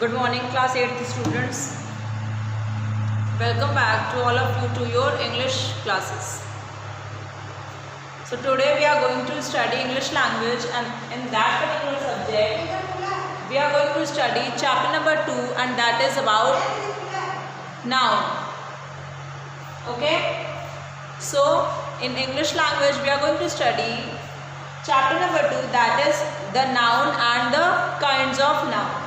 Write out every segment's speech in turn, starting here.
Good morning, class 8th students. Welcome back to all of you to your English classes. So today we are going to study English language, and in that particular subject we are going to study chapter number 2, and that is about noun. Okay? So in English language we are going to study chapter number 2, that is the noun and the kinds of noun.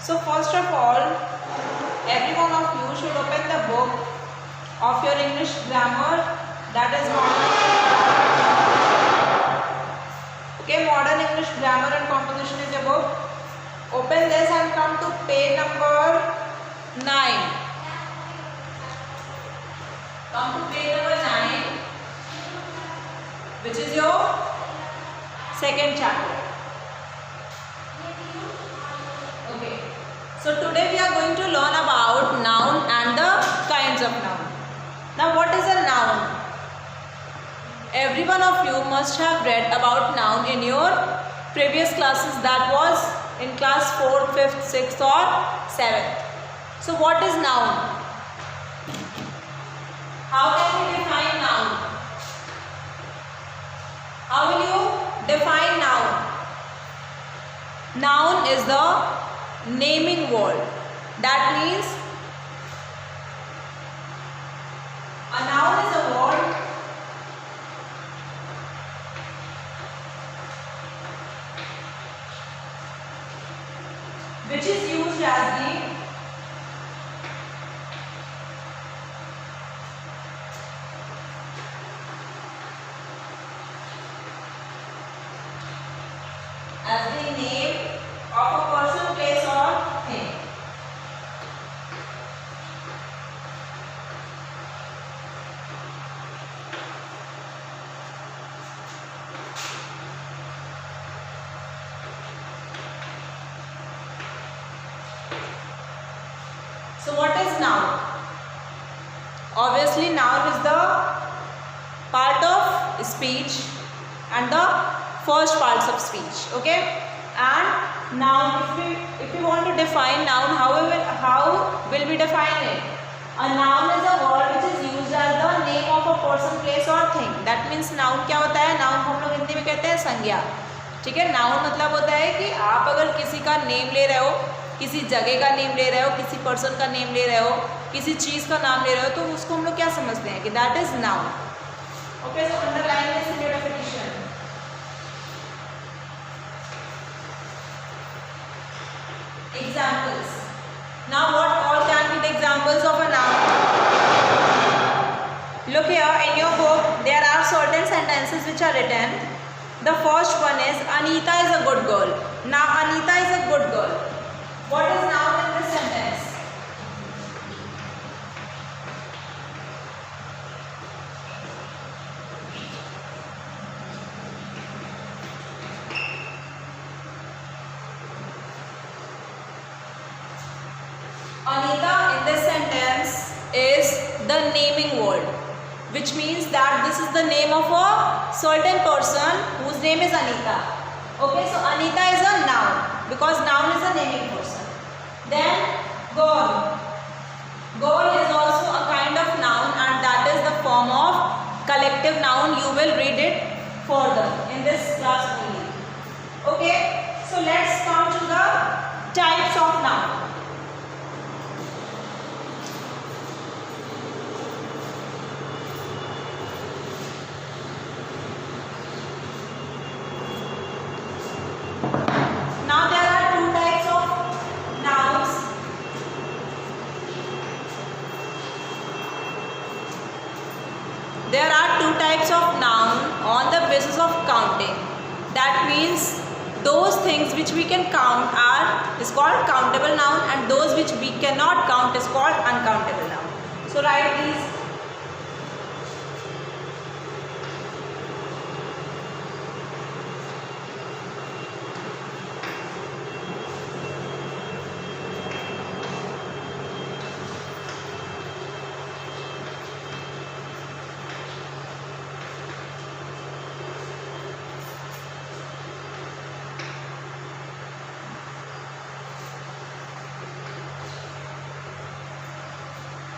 So first of all, every one of you should open the book of your English grammar, that is Modern English Grammar and Composition is a book. Open this and come to page number 9. Come to page number 9, which is your second chapter. Okay. So today we are going to learn about noun and the kinds of noun. Now what is a noun? Every one of you must have read about noun in your previous classes, that was in class 4th, 5th, 6th or 7th. So what is noun? How can we define noun? How will you define noun? Noun is the naming word. That means a noun is a word which is used as the name of a person, place or thing. So what is noun? Obviously noun is the part of speech and the first parts of speech. Okay? And noun, if we want to define noun, how will we define it? A noun is a word which is used as the name of a person, place or thing. That means noun क्या होता है? Noun हम लोग हिंदी में कहते हैं संज्ञा. ठीक है? नाउन मतलब होता है कि आप अगर किसी का नेम ले रहे हो, किसी जगह का नेम ले रहे हो, किसी पर्सन का नेम ले रहे हो, किसी चीज़ का नाम ले रहे हो, तो उसको हम लोग क्या समझते हैं कि that is noun. Okay, so underline this in your definition. Examples. Now what all can be the examples of a noun? Look here in your book, there are certain sentences which are written. The first one is Anita is a good girl. Now Anita is a good girl. What is noun in this sentence? Anita in this sentence is the naming word, which means that this is the name of a certain person whose name is Anita. Okay, so Anita is a noun because noun is a naming person. Then girl. Girl is also a kind of noun, and that is the form of collective noun. You will read it further in this class only. Okay, so let's come to the types of noun. Now there are two types of nouns. There are two types of noun on the basis of counting. That means those things which we can count is called countable noun, and those which we cannot count is called uncountable noun. So write these.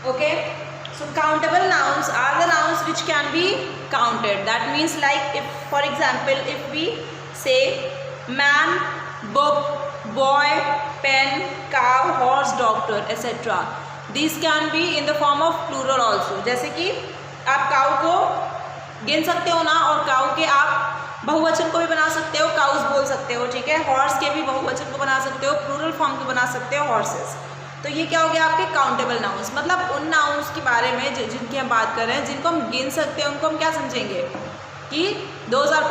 Okay, so countable nouns are the nouns which can be counted. That means like if for example if we say man, book, boy, pen, cow, horse, doctor, etc. These can be in the form of plural also. जैसे कि आप cow को गिन सकते हो ना, और cow के आप बहुवचन को भी बना सकते हो, काउस बोल सकते हो, ठीक है। हॉर्स के भी बहुवचन को बना सकते हो, प्लूरल फॉर्म को बना सकते हो, हॉर्सेस। तो ये क्या हो गया आपके काउंटेबल नाउन्स, मतलब उन नाउन्स के बारे में जिनकी हम बात कर रहे हैं, जिनको हम गिन सकते हैं, उनको हम क्या समझेंगे कि those are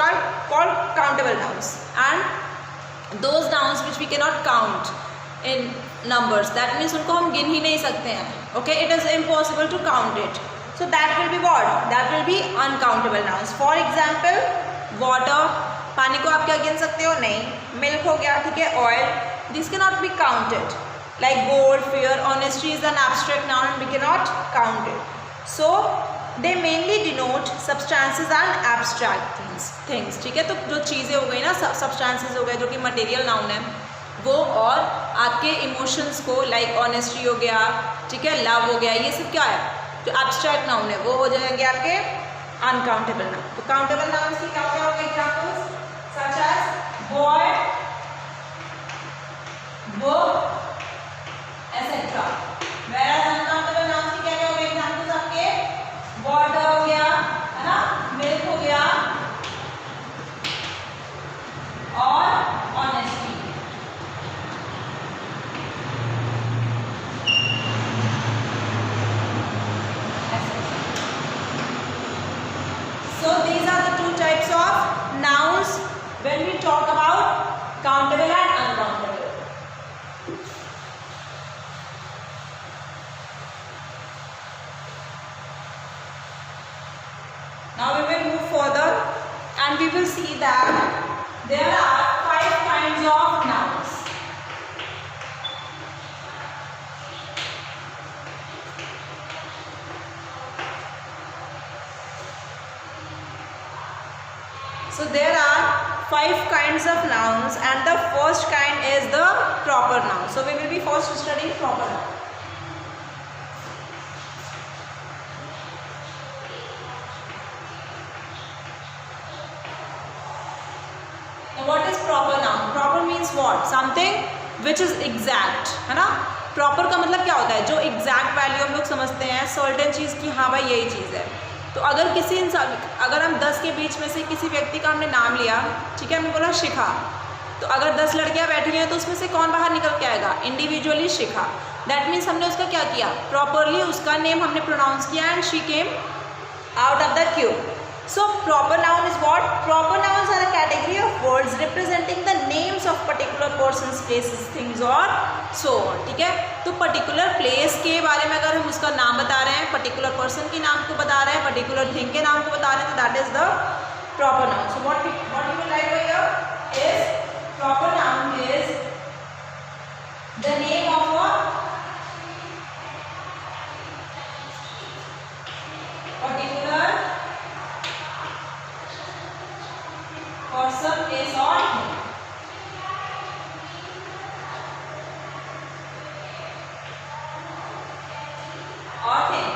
called countable nouns. And those nouns which we can not count in numbers, that means उनको हम गिन ही नहीं सकते हैं। Okay, it is impossible to count it, so that will be what, that will be uncountable nouns. For example water, पानी को आप क्या गिन सकते हो, नहीं। मिल्क हो गया, ठीक है, oil, this can not be counted. Like gold, fear, honesty is an abstract noun and we cannot count it. So they mainly denote substances and abstract things. ठीक है, तो जो चीज़ें हो गई ना, substances हो गए जो कि material noun है वो, और आपके emotions को like honesty हो गया, ठीक है, love हो गया, ये सब क्या है, जो abstract noun है वो हो जाएंगे आपके uncountable noun। तो countable nouns की क्या क्या हो गए examples, such as boy, book, etc. Whereas uncountable nouns की क्या क्या हो गए एग्जाम्पल्स आपके, वाटर हो गया, है ना, मिल्क हो गया, और honesty. So these are the two types of nouns when we talk about countable and uncountable. Now we will move further and we will see that there are 5 kinds of nouns. So there are 5 kinds of nouns and the first kind is the proper noun. So we will be first studying proper noun. What is proper noun? Proper means what? Something which is exact, है ना। Proper का मतलब क्या होता है, जो exact value हम लोग समझते हैं सर्टेन चीज़ की, हाँ भाई यही चीज़ है। तो अगर किसी इंसान, अगर हम 10 के बीच में से किसी व्यक्ति का हमने नाम लिया, ठीक है, हमने बोला शिखा, तो अगर 10 लड़कियां बैठी हुई हैं तो उसमें से कौन बाहर निकल के आएगा, इंडिविजुअली शिखा। दैट मीन्स हमने उसका क्या किया, प्रॉपरली उसका नेम हमने प्रोनाउंस किया and she came out of the Q. So proper noun is what? Proper nouns are a category of words representing the names of particular persons, places, things or so on. ठीक है, तो particular place के बारे में अगर हम उसका नाम बता रहे हैं, particular person के नाम को बता रहे हैं, particular thing के नाम को बता रहे हैं, तो that is the proper noun. So what you will write over here is proper noun is the name of a particular person, place or thing. Or thing.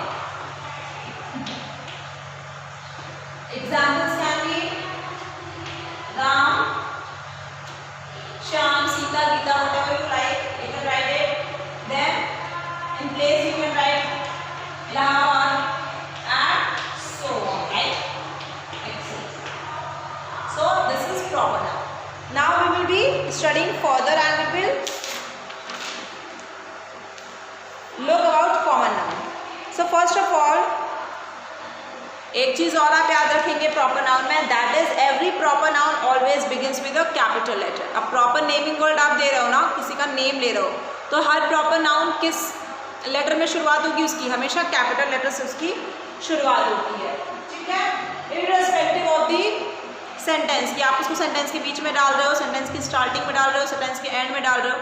Examples can be Ram, Shyam, Sita, Gita, whatever you like, you can write it. Then in place you can write Lahan and so on, right? Excellent. So this is proper noun. Now we will be studying further and we will look about common noun. So first of all, एक चीज और आप याद रखेंगे proper noun में, that is every proper noun always begins with a capital letter. अब proper naming word आप दे रहे हो ना, किसी का नेम ले रहे हो, तो हर प्रॉपर नाउन किस लेटर में शुरुआत होगी उसकी, हमेशा कैपिटल लेटर से उसकी शुरुआत होती है, ठीक है, इररिस्पेक्टिव ऑफ दी सेंटेंस, कि आप उसको सेंटेंस के बीच में डाल रहे हो, सेंटेंस की स्टार्टिंग में डाल रहे हो, सेंटेंस के एंड में डाल रहे हो,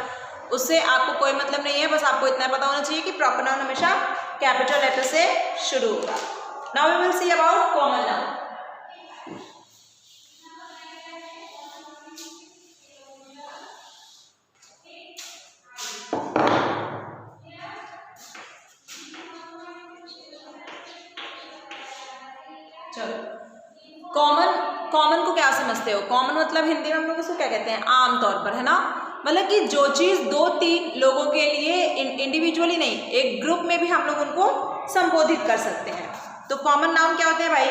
उससे आपको कोई मतलब नहीं है। बस आपको इतना पता होना चाहिए कि प्रॉपर नाउन हमेशा कैपिटल लेटर से शुरू होगा। Now we will see about common noun. चलो कॉमन को क्या समझते हो? कॉमन मतलब हिंदी में हम लोग इसको क्या कहते हैं? आमतौर पर, है ना। मतलब कि जो चीज़ 2-3 लोगों के लिए इंडिविजुअली नहीं, एक ग्रुप में भी हम लोग उनको संबोधित कर सकते हैं। तो कॉमन नाउन क्या होते हैं भाई?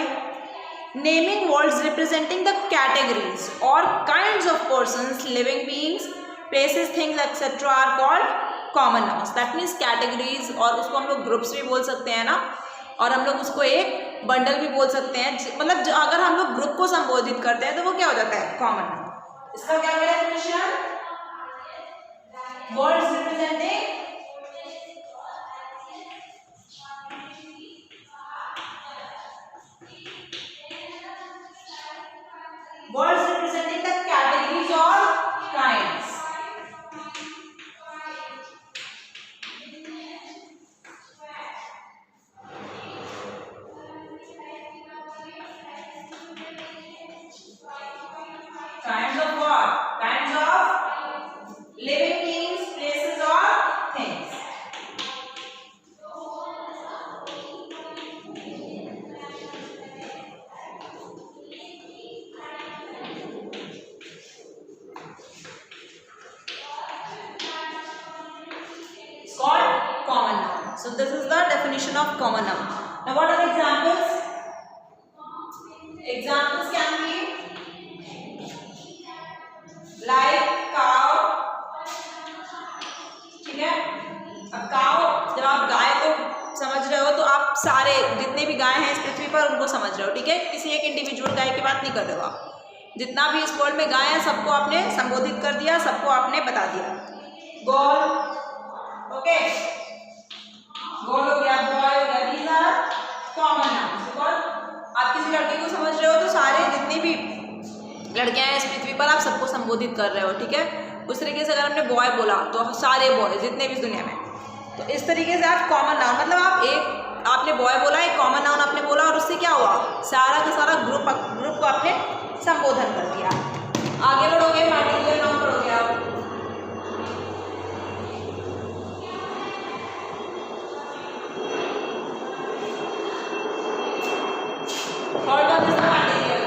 Naming words representing the categories और kinds of persons, living beings, places, things etcetera are called common nouns. That means categories, और उसको हम लोग ग्रुप्स भी बोल सकते हैं ना, और हम लोग उसको एक बंडल भी बोल सकते हैं। मतलब अगर हम लोग ग्रुप को संबोधित करते हैं तो वो क्या हो जाता है? Common noun. इसका क्या definition? Words representing the categories और kinds. Kinds of what? Kinds of living beings, places or things. It's called common noun. So this is the definition of common noun. Now what are the examples? Examples can be like cow, ठीक है। अब cow, जब आप गाय को समझ रहे हो तो आप सारे जितने भी गाय हैं इस पृथ्वी पर उनको समझ रहे हो, ठीक है। किसी एक इंडिविजुअल गाय की बात नहीं कर रहे हो आप। जितना भी इस वर्ल्ड में गाय है सबको आपने संबोधित कर दिया, सबको आपने बता दिया। गोल, ओके, गोल हो गया, बॉय हो गया, दीज आर कॉमन नाउन्स। आप किसी लड़के को समझ रहे हो तो सारे जितनी भी लड़कियां हैं इस पृथ्वी पर आप सबको संबोधित कर रहे हो, ठीक है। उस तरीके से अगर हमने बॉय बोला तो सारे बॉय जितने भी इस दुनिया में, तो इस तरीके से आप कॉमन नाउन, मतलब आपने बॉय बोला, एक कॉमन नाउन आपने बोला, और उससे क्या हुआ? सारा का सारा ग्रुप को आपने संबोधन कर दिया। आगे बढ़ोगे, पार्टिकुलर नाउन पढ़ोगे आप। Third one is particular.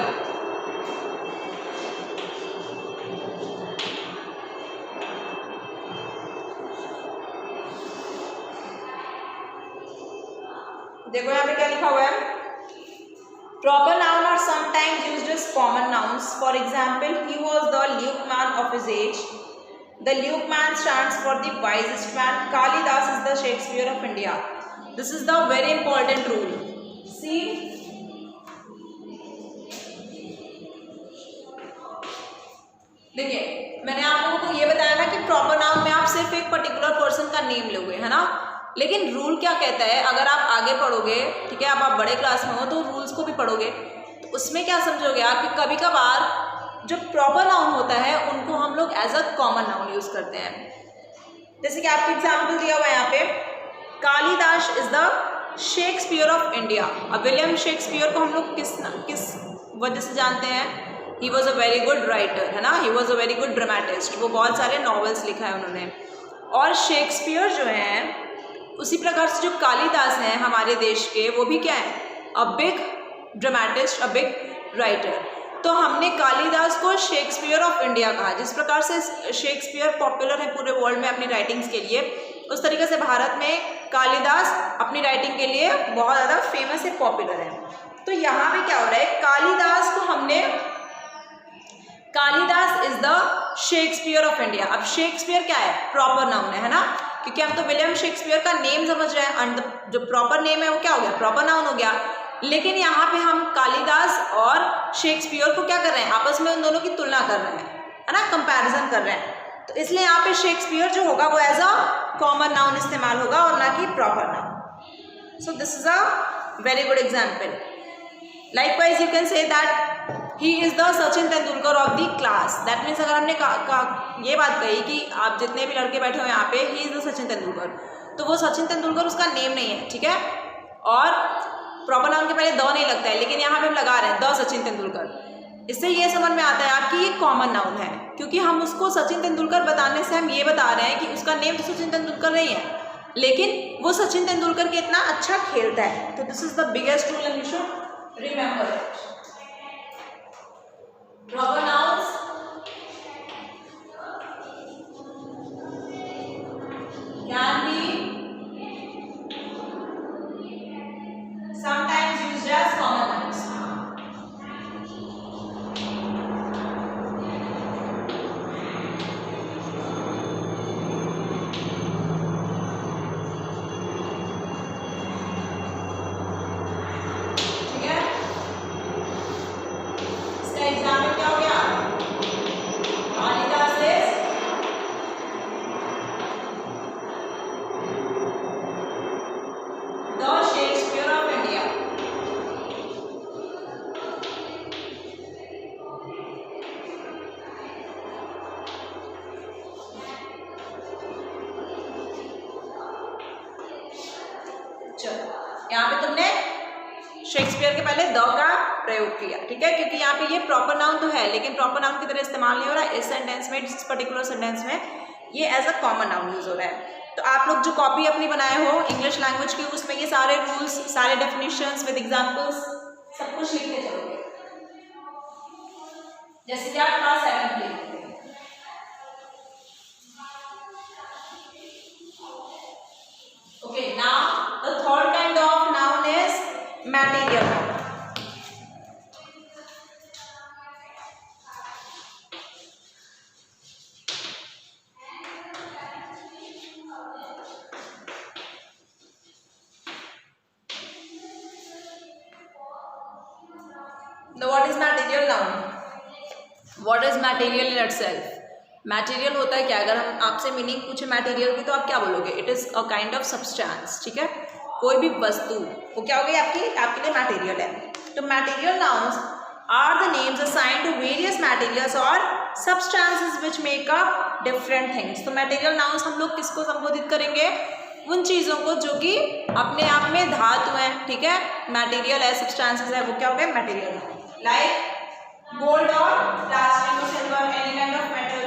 देखो यहाँ पे क्या लिखा हुआ है? Proper noun are sometimes used as common nouns. For example, he was the Luke man of his age. The Luke man stands for the wisest man. Kalidas is the Shakespeare of India. This is the very important rule. See, देखिए मैंने आप लोगों को ये बताया ना कि proper noun में आप सिर्फ एक पर्टिकुलर पर्सन का नेम लोगे, है ना। लेकिन रूल क्या कहता है? अगर आप आगे पढ़ोगे, ठीक है, अब आप बड़े क्लास में हो तो रूल्स को भी पढ़ोगे, तो उसमें क्या समझोगे आप कि कभी कभार जो प्रॉपर नाउन होता है उनको हम लोग as a common noun use करते हैं। जैसे कि आपको एग्जाम्पल दिया हुआ है यहाँ पे, Kalidas is the Shakespeare of India. अब विलियम शेक्सपियर को हम लोग किस वजह से जानते हैं? He was a very good writer, है ना, he was a very good dramatist. वो बहुत सारे नॉवेल्स लिखा है उन्होंने। और शेक्सपियर जो है, उसी प्रकार से जो कालिदास हैं हमारे देश के, वो भी क्या है? A big dramatist, a big writer. तो हमने कालिदास को शेक्सपियर ऑफ इंडिया कहा। जिस प्रकार से शेक्सपियर पॉपुलर है पूरे वर्ल्ड में अपनी राइटिंग्स के लिए, उस तरीके से भारत में कालिदास अपनी राइटिंग के लिए बहुत ज़्यादा फेमस है, पॉपुलर है। तो यहाँ पे क्या हो रहा है? कालिदास को हमने, Kalidas is the Shakespeare of India. अब शेक्सपियर क्या है? प्रॉपर नाउन है ना, क्योंकि हम तो विलियम शेक्सपियर का नेम समझ रहे हैं, एंड जो प्रॉपर नेम है वो क्या हो गया? प्रॉपर नाउन हो गया। लेकिन यहाँ पे हम कालिदास और शेक्सपियर को क्या कर रहे हैं? आपस में उन दोनों की तुलना कर रहे हैं, है ना, कंपैरिजन कर रहे हैं। तो इसलिए यहाँ पे शेक्सपियर जो होगा वो एज अ कॉमन नाउन इस्तेमाल होगा और ना कि proper noun. So this is a very good example. Likewise you can say that he is the Sachin Tendulkar of the class. That means अगर हमने ये बात कही कि आप जितने भी लड़के बैठे हुए यहाँ पे, he is the Sachin Tendulkar, तो वो सचिन तेंदुलकर उसका नेम नहीं है, ठीक है। और प्रॉपर नाउन के पहले द नहीं लगता है, लेकिन यहाँ पे हम लगा रहे हैं द सचिन तेंदुलकर। इससे ये समझ में आता है आपकी ये कॉमन नाउन है, क्योंकि हम उसको सचिन तेंदुलकर बताने से हम ये बता रहे हैं कि उसका नेम तो सचिन तेंदुलकर नहीं है, लेकिन वो सचिन तेंदुलकर के इतना अच्छा खेलता है। तो this is the biggest rule and you should Remember it. Proper nouns can be sometimes used as common nouns. Example क्या हो गया? Kalidas is the Shakespeare of India. चलो यहाँ पे तुमने शेक्सपियर के पहले द का प्रयोग किया, ठीक है, क्योंकि यहाँ पे ये प्रॉपर नाउन तो है लेकिन प्रॉपर नाउन की तरह इस्तेमाल नहीं हो रहा है इस सेंटेंस में. इस पर्टिकुलर सेंटेंस में ये as a common noun use हो रहा है. तो आप लोग जो कॉपी अपनी बनाए हो इंग्लिश लैंग्वेज की उसमें ये सारे रूल्स, सारे डेफिनेशंस विद एग्जांपल्स सब कुछ लिख के चलोगे. जैसे कि आप क्लास 7 में लिखते हैं. Okay, now the third kind of noun is material noun. Now what is material noun? What is material in itself? Material होता है क्या? अगर हम आपसे मीनिंग पूछे material की तो आप क्या बोलोगे? It is a kind of substance. ठीक है, कोई भी वस्तु वो क्या हो गई आपके लिए मटेरियल है. तो material nouns are the names assigned to various materials और substances which make up different things. तो मटेरियल नाउन्स हम लोग किसको संबोधित करेंगे? उन चीज़ों को जो कि अपने आप में धातु हैं, ठीक है, मटेरियल है, सब्सटेंसेस है, वो क्या हो गए? Material noun. लाइक गोल्ड और प्लास्टिक और silver, any kind of metal,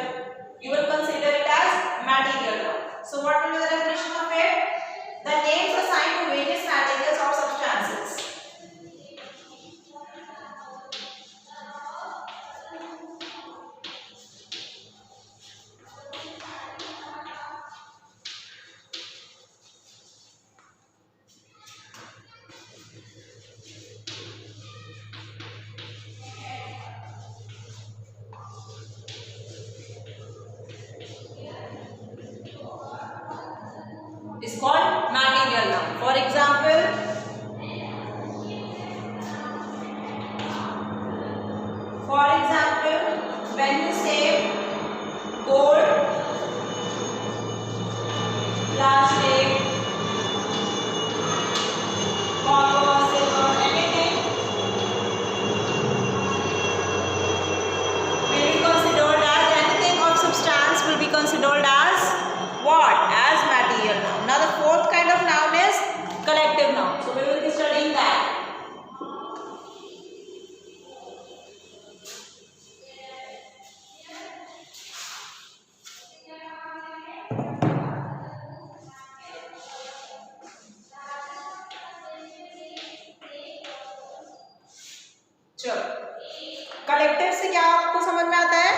you will consider it as material noun. So what will be the definition of it? The names assigned to various materials or substances. Is called material noun. For example, when you say gold, plastic, copper, silver, anything will be considered as, anything of substance will be considered as what? As material noun. Now the fourth kind of noun is collective noun. So we will be studying that. चलो, collective से क्या आपको समझ में आता है?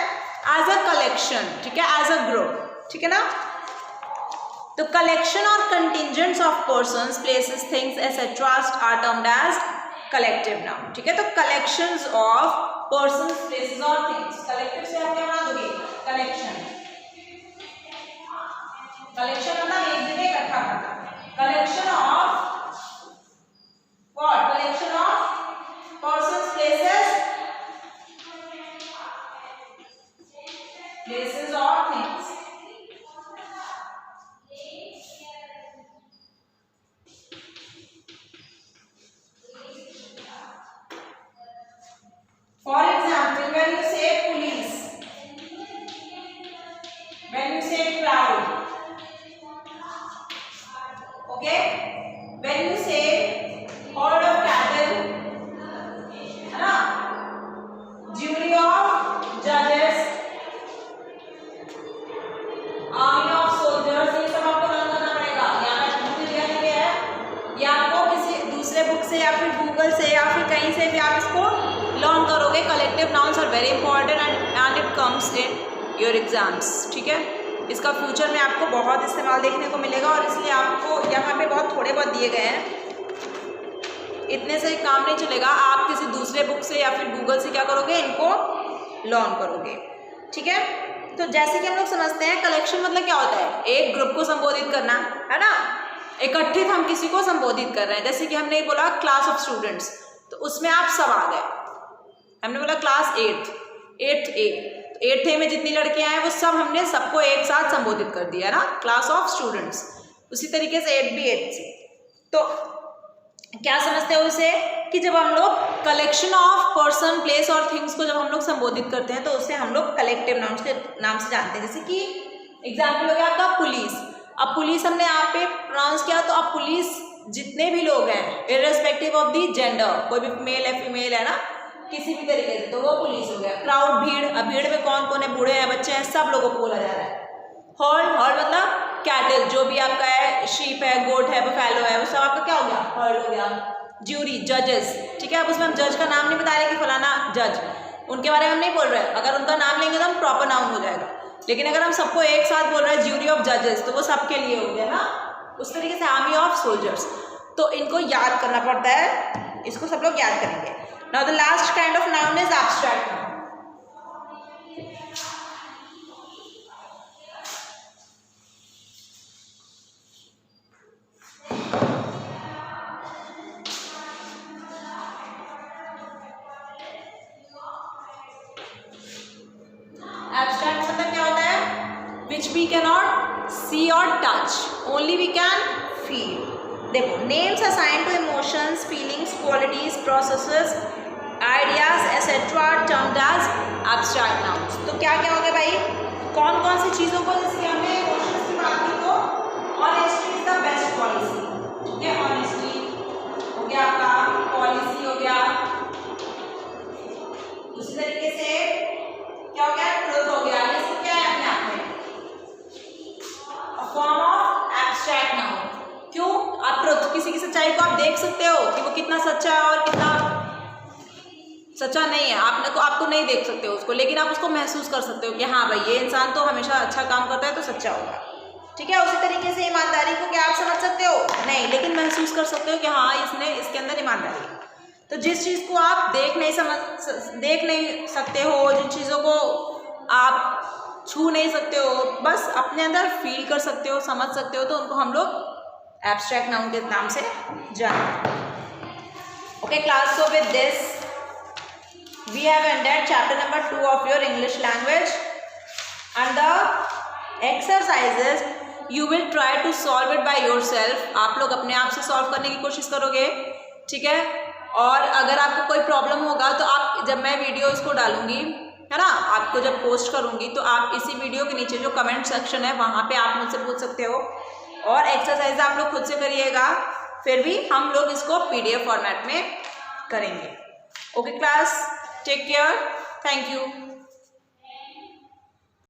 As a collection, ठीक है, एज अ ग्रुप, ठीक है ना. तो कलेक्शन और contingents of persons, places, things etcetera are termed as collective noun. ठीक है, तो कलेक्शंस ऑफ पर्सन्स, प्लेसेस और थिंग्स. कलेक्टिव से आप क्या बना दोगे? कलेक्शन. कलेक्शन मतलब एक जगह इकट्ठा करना. Collection of what? Collection of persons, places or things. For example, when you say police, when you say crowd, okay, when you say herd of cattle, से भी आप इसको लर्न करोगे। Collective nouns are very important and it comes in your exams, ठीक है। इसका future में आपको बहुत इस्तेमाल देखने को मिलेगा और इसलिए आपको यहाँ पे बहुत थोड़े बहुत दिए गए हैं, इतने से काम नहीं चलेगा। आप किसी दूसरे बुक से या फिर गूगल से क्या करोगे, इनको लर्न करोगे, ठीक है। तो जैसे कि हम लोग समझते हैं कलेक्शन मतलब क्या होता है, एक ग्रुप को संबोधित करना, है ना। इकट्ठित हम किसी को संबोधित कर रहे हैं, जैसे कि हमने बोला क्लास ऑफ स्टूडेंट्स, तो उसमें आप सब आ गए। हमने बोला क्लास 8th ए में जितनी लड़कियां हैं वो सब हमने सबको एक साथ संबोधित कर दिया ना, क्लास ऑफ स्टूडेंट्स। उसी तरीके से 8B से तो क्या समझते हो उसे कि जब हम लोग कलेक्शन ऑफ पर्सन, प्लेस और थिंग्स को जब हम लोग संबोधित करते हैं तो उससे हम लोग कलेक्टिव नाउन्स के नाम से जानते हैं। जैसे कि एग्जाम्पल हो गया आपका पुलिस। अब पुलिस हमने यहाँ पे प्रोनाउंस किया, तो अब पुलिस जितने भी लोग हैं इर्रेस्पेक्टिव ऑफ दी जेंडर, कोई भी मेल है फीमेल है ना, किसी भी तरीके से, तो वो पुलिस हो गया। क्राउड, भीड़, अब भीड़ में कौन कौन है, बूढ़े हैं, बच्चे हैं, सब लोगों को बोला जा रहा है। हर्ड मतलब कैटल, जो भी आपका है, शीप है, गोट है, बफेलो है, वो सब आपका क्या हो गया, हर्ड हो गया। ज्यूरी, जजेस, ठीक है। अब उसमें हम जज का नाम नहीं बता रहे कि फलाना जज, उनके बारे में हम नहीं बोल रहे। अगर उनका नाम लेंगे तो हम प्रॉपर नाउन हो जाएगा, लेकिन अगर हम सबको एक साथ बोल रहे हैं ज्यूरी ऑफ जजेस, तो वो सबके लिए हो गया ना। उस तरीके से आर्मी ऑफ सोल्जर्स, तो इनको याद करना पड़ता है, इसको सब लोग याद करेंगे। Now the last kind of noun is abstract noun. Abstract मतलब क्या होता है, which we can not see और touch, only we can feel. देखो, names assign to emotions, feelings, qualities, processes, ideas etcetera termed as abstract nouns. तो क्या क्या हो गया भाई, कौन कौन सी चीज़ों को, जैसे कि हमने इमोशंस की बात की तो honesty is the best policy, ठीक है। ऑनेस्टी हो गया आपका, पॉलिसी हो गया। उसी तरीके से क्या हो गया, ट्रुथ हो गया। ये सब क्या है अपने आप में फॉर्म ऑफ एब्स्ट्रैक्ट नाउन। क्यों, आप ट्रुथ, किसी की सच्चाई को आप देख सकते हो कि वो कितना सच्चा है और कितना सच्चा नहीं है। आपको नहीं देख सकते हो उसको, लेकिन आप उसको महसूस कर सकते हो कि हाँ भाई ये इंसान तो हमेशा अच्छा काम करता है तो सच्चा होगा, ठीक है। उसी तरीके से ईमानदारी को क्या आप समझ सकते हो, नहीं, लेकिन महसूस कर सकते हो कि हाँ इसके अंदर ईमानदारी है। तो जिस चीज़ को आप देख नहीं सकते हो, जिन चीज़ों को आप छू नहीं सकते हो, बस अपने अंदर फील कर सकते हो, समझ सकते हो, तो उनको हम लोग एब्स्ट्रैक्ट नाउन के नाम से जानते हैं। Okay class, so with this we have ended chapter number 2 of your English language, and the exercises you will try to solve it by yourself. आप लोग अपने आप से सॉल्व करने की कोशिश करोगे, ठीक है। और अगर आपको कोई प्रॉब्लम होगा तो आप, जब मैं वीडियो इसको डालूंगी, है ना, आपको जब पोस्ट करूंगी, तो आप इसी वीडियो के नीचे जो कमेंट सेक्शन है वहाँ पे आप मुझसे पूछ सकते हो, और एक्सरसाइज आप लोग खुद से करिएगा, फिर भी हम लोग इसको PDF फॉर्मेट में करेंगे। Okay class, take care, thank you.